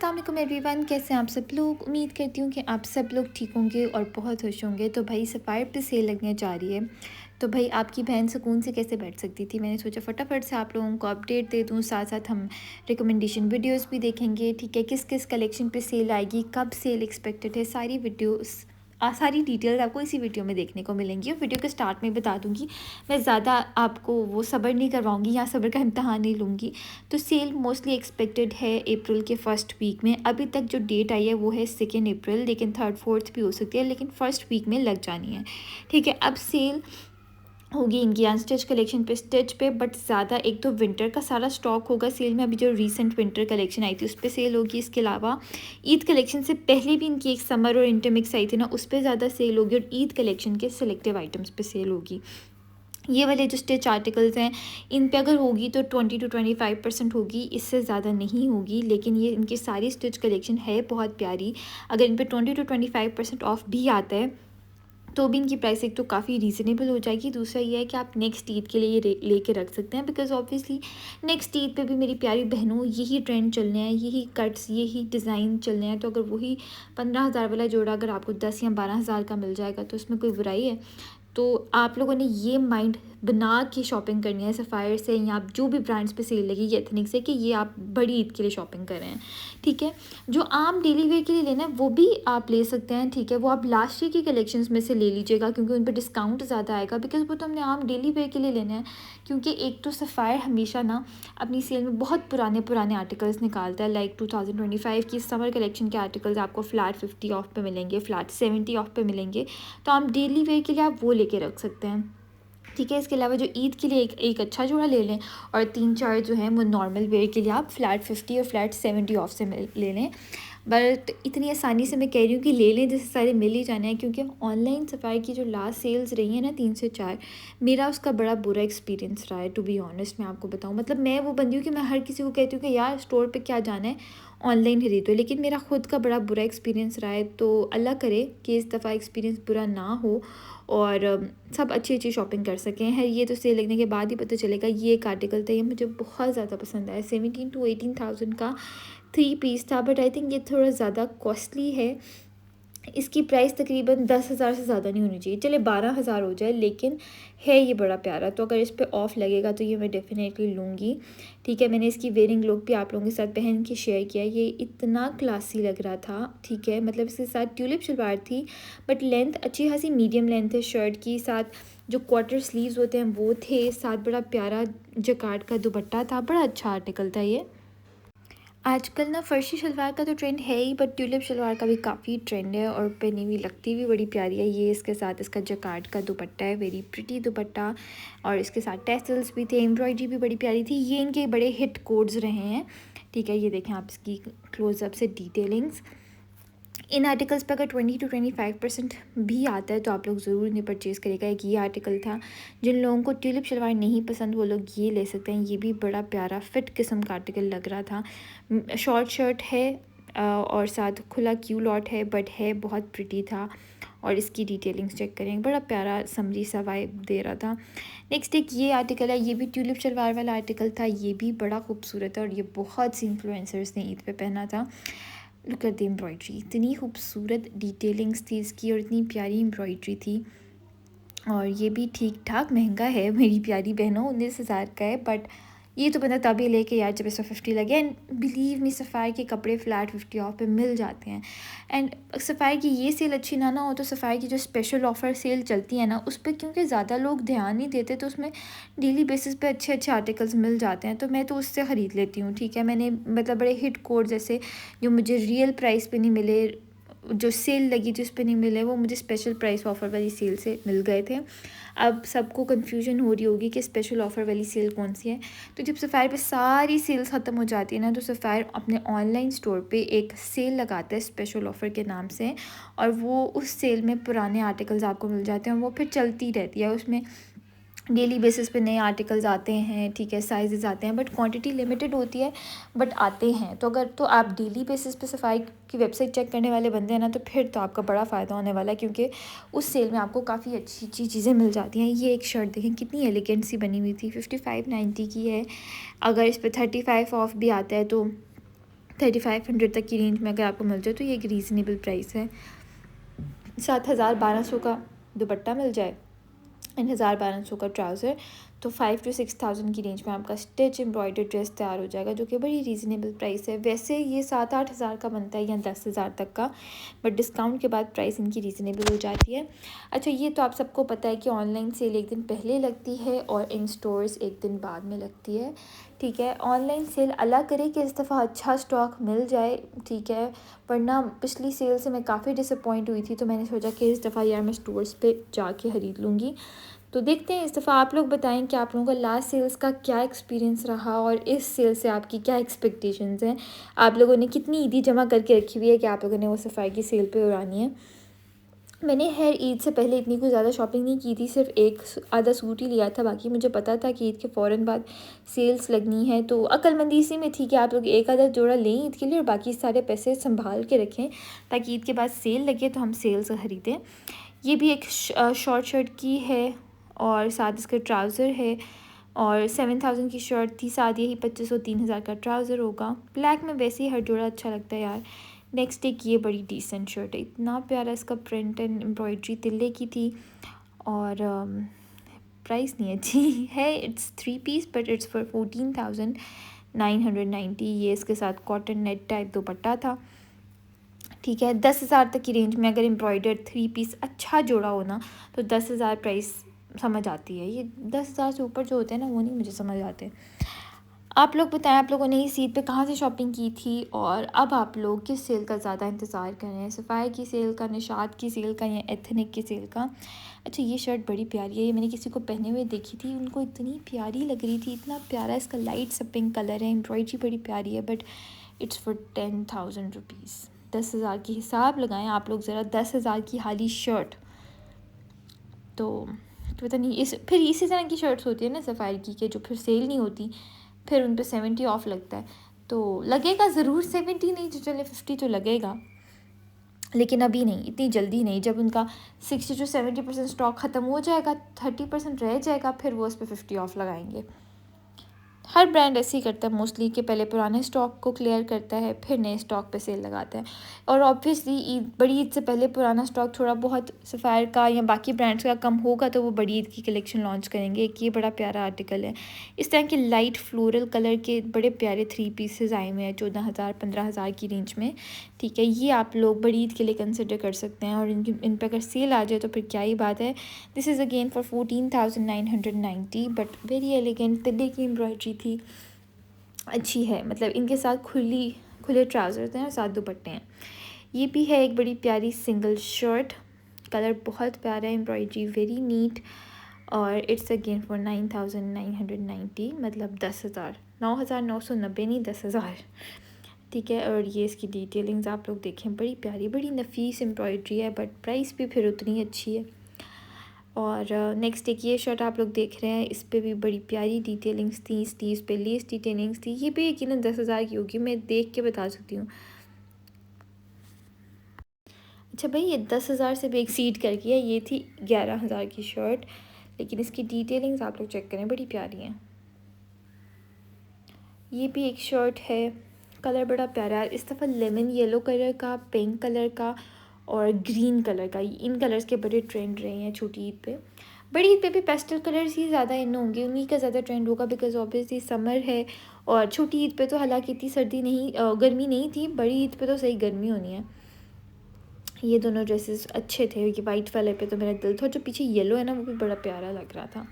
अस्सलाम वालेकुम एवरीवन, कैसे हैं आप सब लोग। उम्मीद करती हूँ कि आप सब लोग ठीक होंगे और बहुत खुश होंगे। तो भाई सफ़ायर पे सेल लगने जा रही है, तो भाई आपकी बहन सुकून से कैसे बैठ सकती थी। मैंने सोचा फटाफट से आप लोगों को अपडेट दे दूँ, साथ साथ हम रिकमेंडेशन वीडियोस भी देखेंगे। ठीक है, किस किस कलेक्शन पे सेल आएगी, कब सेल एक्सपेक्टेड है, सारी वीडियोस सारी डिटेल्स आपको इसी वीडियो में देखने को मिलेंगी। और वीडियो के स्टार्ट में बता दूंगी, मैं ज़्यादा आपको वो सब्र नहीं करवाऊंगी या सब्र का इम्तहान नहीं लूँगी। तो सेल मोस्टली एक्सपेक्टेड है अप्रैल के फर्स्ट वीक में। अभी तक जो डेट आई है वो है 2 अप्रैल, लेकिन 3rd 4th भी हो सकती है, लेकिन फर्स्ट वीक में लग जानी है। ठीक है, अब सेल होगी इनकी अनस्टिच कलेक्शन पे, स्टिच पे, बट ज़्यादा एक तो विंटर का सारा स्टॉक होगा सेल में। अभी जो रीसेंट विंटर कलेक्शन आई थी उस पर सेल होगी। इसके अलावा ईद कलेक्शन से पहले भी इनकी एक समर और इंटर मिक्स आई थी ना, उस पर ज़्यादा सेल होगी। और ईद कलेक्शन के सिलेक्टिव आइटम्स पे सेल होगी। ये वाले जो स्टिच आर्टिकल्स हैं इन पे अगर होगी तो 20 to 25% होगी, इससे ज़्यादा नहीं होगी। लेकिन ये इनकी सारी स्टिच कलेक्शन है बहुत प्यारी। अगर इन पे 20 to 25% ऑफ भी आता है तो भी इनकी प्राइस एक तो काफ़ी रीज़नेबल हो जाएगी। दूसरा ये है कि आप नेक्स्ट ईद के लिए ये लेके रख सकते हैं, बिकॉज़ ऑब्वियसली नेक्स्ट ईद पे भी मेरी प्यारी बहनों यही ट्रेंड चलने हैं, यही कट्स, यही डिज़ाइन चलने हैं। तो अगर वही 15,000 वाला जोड़ा अगर आपको 10 या 12,000 का मिल जाएगा तो उसमें कोई बुराई है। तो आप लोगों ने ये माइंड बना के शॉपिंग करनी है सफ़ायर से या आप जो भी ब्रांड्स पे सेल लगी एथनिक से, कि ये आप बड़ी ईद के लिए शॉपिंग कर रहे हैं। ठीक है, जो आम डेली वेयर के लिए लेना है वो भी आप ले सकते हैं। ठीक है, वो आप लास्ट ईयर की कलेक्शंस में से ले लीजिएगा, क्योंकि उन पर डिस्काउंट ज़्यादा आएगा। बिकॉज वो तो हमने आम डेली वेयर के लिए लेना है, क्योंकि एक तो सफ़ायर हमेशा ना अपनी सेल में बहुत पुराने पुराने आर्टिकल्स निकालता है। लाइक 2025 की समर कलेक्शन के आर्टिकल्स आपको फ्लैट 50 ऑफ पे मिलेंगे, फ्लैट 70 ऑफ पे मिलेंगे। तो आप डेली वेयर के लिए आप वो लेके रख सकते हैं। ठीक है, इसके अलावा जो ईद के लिए एक अच्छा जोड़ा ले लें, और 3-4 जो हैं वो नॉर्मल वेयर के लिए आप फ्लैट 50 और फ्लैट 70 ऑफ से ले लें। बट इतनी आसानी से मैं कह रही हूँ कि ले लें जैसे सारे मिल ही जाने हैं, क्योंकि ऑनलाइन सफ़ाई की जो लास्ट सेल्स रही हैं ना 3 से 4, मेरा उसका बड़ा बुरा एक्सपीरियंस रहा है। टू बी ऑनेस्ट मैं आपको बताऊँ, मतलब मैं वो बंदी हूँ कि मैं हर किसी को कहती हूँ कि यार स्टोर पे क्या जाना है, ऑनलाइन खरीदो, लेकिन मेरा खुद का बड़ा बुरा एक्सपीरियंस रहा है। तो अल्लाह करे कि इस दफ़ा एक्सपीरियंस बुरा ना हो और सब अच्छी अच्छी शॉपिंग कर सकें। है, ये तो सेल लगने के बाद ही पता चलेगा। ये एक आर्टिकल था, ये मुझे बहुत ज़्यादा पसंद आया। 17 to 18,000 का 3 पीस था, बट आई थिंक ये थोड़ा ज़्यादा कॉस्टली है। इसकी प्राइस तकरीबन 10,000 से ज़्यादा नहीं होनी चाहिए, चले 12,000 हो जाए, लेकिन है ये बड़ा प्यारा। तो अगर इस पे ऑफ़ लगेगा तो ये मैं डेफिनेटली लूँगी। ठीक है, मैंने इसकी वेयरिंग लुक भी आप लोगों के साथ पहन के शेयर किया। ये इतना क्लासी लग रहा था। ठीक है, मतलब इसके साथ ट्यूलिप शलवार थी, बट लेंथ अच्छी खासी मीडियम लेंथ है शर्ट की। साथ जो क्वार्टर स्लीव्स होते हैं वो थे, साथ बड़ा प्यारा जकार्ड का दुपट्टा था। बड़ा अच्छा आर्टिकल था ये। आजकल ना फर्शी शलवार का तो ट्रेंड है ही, बट ट्यूलिप शलवार का भी काफ़ी ट्रेंड है और पहनी हुई लगती भी बड़ी प्यारी है। ये इसके साथ इसका जकार्ड का दुपट्टा है, वेरी प्रिटी दुपट्टा, और इसके साथ टेसल्स भी थे, एम्ब्रॉयडरी भी बड़ी प्यारी थी। ये इनके बड़े हिट कोड्स रहे हैं। ठीक है, ये देखें आप इसकी क्लोजअप से डिटेलिंग्स। इन आर्टिकल्स पर अगर 20 to 25% भी आता है तो आप लोग ज़रूर इन्हें परचेज़ करेगा। एक ये आर्टिकल था, जिन लोगों को ट्यूलिप शलवार नहीं पसंद वो लोग ये ले सकते हैं। ये भी बड़ा प्यारा फिट किस्म का आर्टिकल लग रहा था। शॉर्ट शर्ट है और साथ खुला क्यू लॉट है, बट है बहुत प्रिटी था। और इसकी डिटेलिंग्स चेक करें, बड़ा प्यारा समरी सा वाइब दे रहा था। नेक्स्ट एक ये आर्टिकल है, ये भी ट्यूलिप शलवार वाला आर्टिकल था। ये भी बड़ा खूबसूरत है और ये बहुत सी इन्फ्लुएंसर्स ने ईद पे पहना था। लुक एट द एम्ब्रॉयड्री, इतनी खूबसूरत डिटेलिंग्स थी इसकी और इतनी प्यारी एम्ब्रॉयड्री थी। और ये भी ठीक ठाक महंगा है मेरी प्यारी बहनों, 19,000 का है। बट ये तो बंदा तभी लेके यार जब इसमें 50 लगे। एंड बिलीव मी, सफ़ायर के कपड़े फ्लैट 50 ऑफ पे मिल जाते हैं। एंड सफ़ायर की ये सेल अच्छी ना हो तो सफ़ायर की जो स्पेशल ऑफ़र सेल चलती है ना, उस पर क्योंकि ज़्यादा लोग ध्यान नहीं देते, तो उसमें डेली बेसिस पे अच्छे अच्छे आर्टिकल्स मिल जाते हैं। तो मैं तो उससे ख़रीद लेती हूँ। ठीक है, मैंने मतलब बड़े हिट कोड जैसे जो मुझे रियल प्राइस पे नहीं मिले, जो सेल लगी थी उस पर नहीं मिले, वो मुझे स्पेशल प्राइस ऑफ़र वाली सेल से मिल गए थे। अब सबको कन्फ्यूजन हो रही होगी कि स्पेशल ऑफ़र वाली सेल कौन सी है। तो जब सफ़ायर पे सारी सेल्स ख़त्म हो जाती है ना, तो सफ़ायर अपने ऑनलाइन स्टोर पे एक सेल लगाता है स्पेशल ऑफ़र के नाम से, और वो उस सेल में पुराने आर्टिकल्स आपको मिल जाते हैं और वो फिर चलती रहती है। उसमें डेली बेसिस पे नए आर्टिकल्स आते हैं। ठीक है, साइजेस आते हैं, बट क्वांटिटी लिमिटेड होती है, बट आते हैं। तो अगर तो आप डेली बेसिस पे सफ़ाई की वेबसाइट चेक करने वाले बंदे हैं ना, तो फिर तो आपका बड़ा फ़ायदा होने वाला है, क्योंकि उस सेल में आपको काफ़ी अच्छी अच्छी चीज़ें मिल जाती हैं। ये एक शर्ट देखें कितनी एलिगेंट सी बनी हुई थी, 55.90 की है। अगर इस पर 35 ऑफ भी आता है तो 3500 तक की रेंज में अगर आपको मिल जाए तो ये एक रीज़नेबल प्राइस है। 7,000-1200 का दुपट्टा मिल जाए एंड 1,000-1,200 का ट्राउज़र, तो 5,000 to 6,000 की रेंज में आपका स्टिच एम्ब्रॉयडर्ड ड्रेस तैयार हो जाएगा, जो कि बड़ी रीज़नेबल प्राइस है। वैसे ये 7-8 हज़ार का बनता है या 10,000 तक का, बट डिस्काउंट के बाद प्राइस इनकी रीज़नेबल हो जाती है। अच्छा, ये तो आप सबको पता है कि ऑनलाइन सेल एक दिन पहले लगती है और इन स्टोर्स एक दिन बाद में लगती है, ठीक है। ऑनलाइन सेल अल्लाह करे कि इस दफ़ा अच्छा स्टॉक मिल जाए, ठीक है, वरना पिछली सेल से मैं काफ़ी डिसअपॉइंट हुई थी, तो मैंने सोचा कि इस दफ़ा यार मैं स्टोर्स पे जाके ख़रीद लूँगी। तो देखते हैं इस दफ़ा आप लोग बताएं कि आप लोगों का लास्ट सेल्स का क्या एक्सपीरियंस रहा और इस सेल से आपकी क्या एक्सपेक्टेशंस हैं। आप लोगों ने कितनी ईदी जमा करके रखी हुई है कि आप लोगों ने वो सफ़ाई की सेल पे उड़ानी है। मैंने हर ईद से पहले इतनी कोई ज़्यादा शॉपिंग नहीं की थी, सिर्फ एक आधा सूट ही लिया था। बाकी मुझे पता था कि ईद के फ़ौरन बाद सेल्स लगनी है, तो अक्लमंदी इसी में थी कि आप लोग एक आधा जोड़ा लें ईद के लिए और बाकी सारे पैसे संभाल के रखें ताकि ईद के बाद सेल लगे तो हम सेल से ख़रीदें। ये भी एक शॉर्ट शर्ट की है और साथ इसका ट्राउज़र है और 7,000 की शर्ट थी, साथ यही 2,500-3,000 का ट्राउज़र होगा। ब्लैक में वैसे ही हर जोड़ा अच्छा लगता है यार। नेक्स्ट एक ये बड़ी डिसेंट शर्ट है, इतना प्यारा इसका प्रिंट एंड एम्ब्रॉयड्री तिल्ले की थी और प्राइस नहीं अच्छी है। It's 3 piece but it's for 14,990। ये इसके साथ कॉटन नेट टाइप दुपट्टा था, ठीक है। 10,000 तक की रेंज में अगर एम्ब्रॉयडर्ड 3 पीस अच्छा जोड़ा हो ना तो 10,000 प्राइस समझ आती है। ये 10,000 से ऊपर जो होते हैं ना वो नहीं मुझे समझ आते। आप लोग बताएं आप लोगों ने इस ईद पे कहाँ से शॉपिंग की थी और अब आप लोग किस सेल का ज़्यादा इंतज़ार कर रहे हैं, सफ़ाई की सेल का, निशात की सेल का या एथनिक की सेल का। अच्छा, ये शर्ट बड़ी प्यारी है, ये मैंने किसी को पहने हुए देखी थी, उनको इतनी प्यारी लग रही थी, इतना प्यारा इसका लाइट सा पिंक कलर है, एम्ब्रॉयड्री बड़ी प्यारी है, बट इट्स फॉर 10,000 रुपीज़। 10,000 की हिसाब लगाएं आप लोग ज़रा। 10,000 की हाली शर्ट तो पता नहीं इस फिर इसी तरह की शर्ट्स होती है ना सफ़ारी की के जो फिर सेल नहीं होती, फिर उन पे 70 ऑफ लगता है, तो लगेगा ज़रूर 70 नहीं तो चले 50 तो लगेगा, लेकिन अभी नहीं, इतनी जल्दी नहीं। जब उनका 60-70% स्टॉक ख़त्म हो जाएगा, 30% रह जाएगा, फिर वो उस पर 50 ऑफ लगाएंगे। हर ब्रांड ऐसे ही करता है मोस्टली कि पहले पुराने स्टॉक को क्लियर करता है फिर नए स्टॉक पे सेल लगाता है। और ऑब्वियसली ईद, बड़ी ईद से पहले पुराना स्टॉक थोड़ा बहुत सफ़ायर का या बाकी ब्रांड्स का कम होगा तो वो बड़ी ईद की कलेक्शन लॉन्च करेंगे। एक ये बड़ा प्यारा आर्टिकल है, इस तरह के लाइट फ्लोरल कलर के बड़े प्यारे 3 पीसेस आए हुए हैं 14,000-15,000 की रेंज में, ठीक है। ये आप लोग बड़ी ईद के लिए कंसिडर कर सकते हैं और इन पर अगर सेल आ जाए तो फिर क्या ही बात है। This is again for 14,990 but very elegant, तिल्ले की एम्ब्रॉयड्री थी, अच्छी है। मतलब इनके साथ खुले ट्राउज़र्स हैं और साथ दुपट्टे हैं। ये भी है एक बड़ी प्यारी सिंगल शर्ट, कलर बहुत प्यारा है, एम्ब्रॉयड्री वेरी नीट और इट्स अगेन फॉर 9,990, मतलब 10,000, 9,990 नहीं 10,000, ठीक है। और ये इसकी डिटेलिंग्स आप लोग देखें, बड़ी प्यारी बड़ी नफीस एम्ब्रॉयड्री है, बट प्राइस भी फिर उतनी अच्छी है। और नेक्स्ट एक ये शर्ट आप लोग देख रहे हैं, इस पे भी बड़ी प्यारी डिटेलिंग्स थी, स्लीव्स पे लेस डिटेलिंग्स थी। ये भी यकीनन 10,000 की होगी, मैं देख के बता सकती हूँ। अच्छा भाई, ये 10,000 से भी एक्सीड कर गया, ये थी 11,000 की शर्ट, लेकिन इसकी डिटेलिंग्स आप लोग चेक करें, बड़ी प्यारी हैं। ये भी एक शर्ट है, कलर बड़ा प्यारा है, इस दफ़ा लेमन येलो कलर का, पिंक कलर का और ग्रीन कलर का, इन कलर्स के बड़े ट्रेंड रहे हैं छोटी ईद पे। बड़ी ईद पे भी पेस्टल कलर्स ही ज़्यादा इन होंगे, उन्हीं का ज़्यादा ट्रेंड होगा बिकॉज ऑब्वियसली समर है। और छोटी ईद पे तो हालांकि इतनी सर्दी नहीं, गर्मी नहीं थी, बड़ी ईद पे तो सही गर्मी होनी है। ये दोनों ड्रेसेस अच्छे थे, ये वाइट वाले पे तो मेरा दिल था, जो पीछे येलो है ना वो भी बड़ा प्यारा लग रहा था।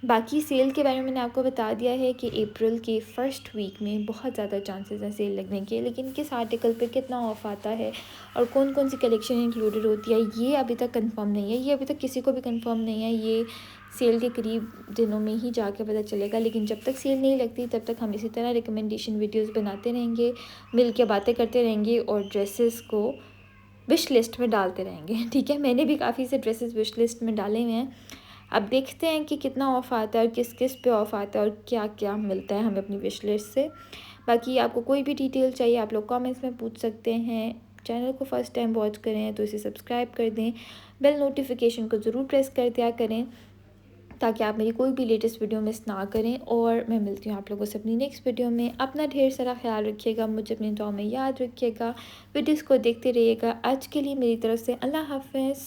बाकी सेल के बारे में मैंने आपको बता दिया है कि अप्रैल के फर्स्ट वीक में बहुत ज़्यादा चांसेस हैं सेल लगने के, लेकिन किस आर्टिकल पे कितना ऑफ आता है और कौन कौन सी कलेक्शन इंक्लूडेड होती है ये अभी तक कंफर्म नहीं है, ये अभी तक किसी को भी कंफर्म नहीं है। ये सेल के करीब दिनों में ही जाके पता चलेगा, लेकिन जब तक सेल नहीं लगती तब तक हम इसी तरह रिकमेंडेशन वीडियोज़ बनाते रहेंगे, मिल के बातें करते रहेंगे और ड्रेसेस को विश लिस्ट में डालते रहेंगे, ठीक है। मैंने भी काफ़ी से ड्रेसेस विश लिस्ट में डाले हुए हैं, अब देखते हैं कि कितना ऑफ़ आता है और किस किस पे ऑफ़ आता है और क्या क्या मिलता है हमें अपनी विश लिस्ट से। बाकी आपको कोई भी डिटेल चाहिए आप लोग कमेंट्स में पूछ सकते हैं। चैनल को फर्स्ट टाइम वॉच करें तो इसे सब्सक्राइब कर दें, बेल नोटिफिकेशन को ज़रूर प्रेस कर दिया करें ताकि आप मेरी कोई भी लेटेस्ट वीडियो मिस ना करें। और मैं मिलती हूँ आप लोगों से अपनी नेक्स्ट वीडियो में। अपना ढेर सारा ख्याल रखिएगा, मुझे अपनी दुआ में याद रखिएगा, वीडियोज़ को देखते रहिएगा। आज के लिए मेरी तरफ से अल्लाह हाफ़िज़।